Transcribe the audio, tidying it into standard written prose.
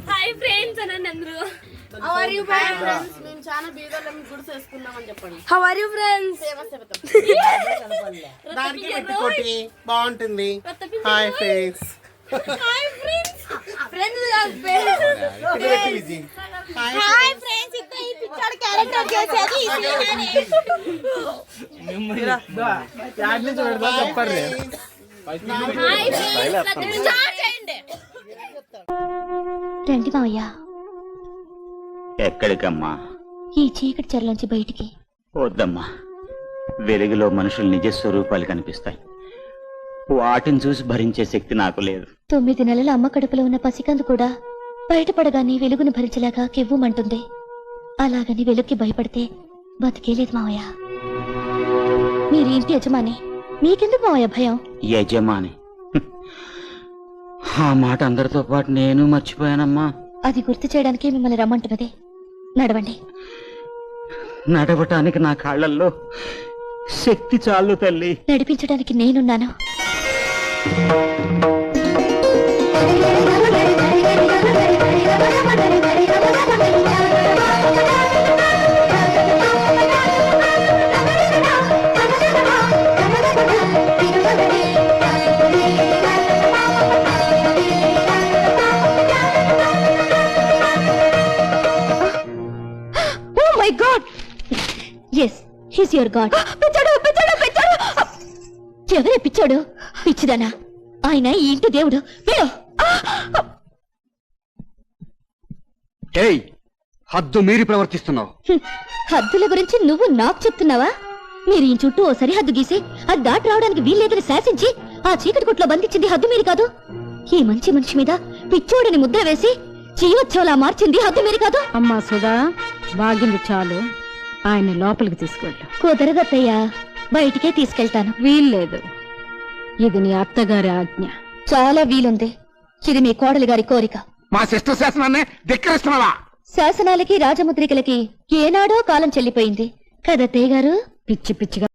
Hi friends అనండి అందరూ. How are you friends? మేము చాలా బీదోళ్ళం గుడి చేసుకుందామని చెప్పండి. How are you friends? దానికి పెట్టుకోటి బాగుంటుంది. Hi friends. Hi friends. Friends hi friends. ఇట్లా ఈ పిక్చర్ క్యారెక్టర్ చేసేది ఇదేనానే. Hi friends. స్టార్ట్ చేయండి. రండి మావయ్య, ఎక్కడికమ్మా? ఈ చీకటి చెరలోంచి బయటికి. వద్దమ్మా, వెలుగులో మనుషుల నిజ స్వరూపాలు కనిపిస్తాయి. వాటిని చూసి భరించే శక్తి నాకు లేదు. 9 నెలల అమ్మ కడుపులో ఉన్న పసికందు కూడా బయటపడగానే వెలుగును భరించలేక కెవ్వుమంటుంది. అలాగని వెలుగుకి భయపడితే బతికేలేదు మావయ్య. మీరు ఇంటి యజమాని, మీకెందుకు మావయ్య భయం? యజమాని, ఆ మాట అందరితో పాటు నేను మర్చిపోయానమ్మా. అది గుర్తు చేయడానికి మిమ్మల్ని రమ్మంటున్నది. నడవండి. నడవటానికి నా కాళ్ళల్లో శక్తి చాలు తల్లి. నడిపించడానికి నేనున్నాను. Oh my God! Yes, he's your God. పిచ్చాడు, పిచ్చాడు, పిచ్చాడు. ఎవరే పిచ్చాడు? పిచ్చిదానా? ఆయన ఈ ఇంటి దేవుడు. వీడు ఏయ్, హద్దు మీరి ప్రవర్తిస్తున్నావు. హద్దుల గురించి నువ్వు నాకు చెప్తున్నావా? మీరు ఈ చుట్టూ ఓ సరిహద్దు గీసి అది దాటి రావడానికి వీల్లేదని శాసించి ఆ చీకటి కొట్లో బంధించింది హద్దు మీరు కాదు. ఈ మంచి మనిషి మీద పిచ్చోడని ముద్ర వేసి జీవోత్సవలా మార్చింది హద్దు మీరు కాదు. అమ్మా సుధా, బాగింది చాలు. ఆయన లోపలికి తీసుకెళ్ళు. కుదరదత్తయ్యా, బయటికే తీసుకెళ్తాను. వీల్లేదు, ఇది నీ అత్తగారి ఆజ్ఞ. చాలా వీలుంది. ఇది మీ కోడలి గారి కోరిక. మా సిస్టర్ శాసనాన్ని ధిక్కరిస్తున్నావా? శాసనాలకి రాజముద్రికలకి ఏనాడో కాలం చెల్లిపోయింది కదత్తయ్య గారు. పిచ్చి పిచ్చిగా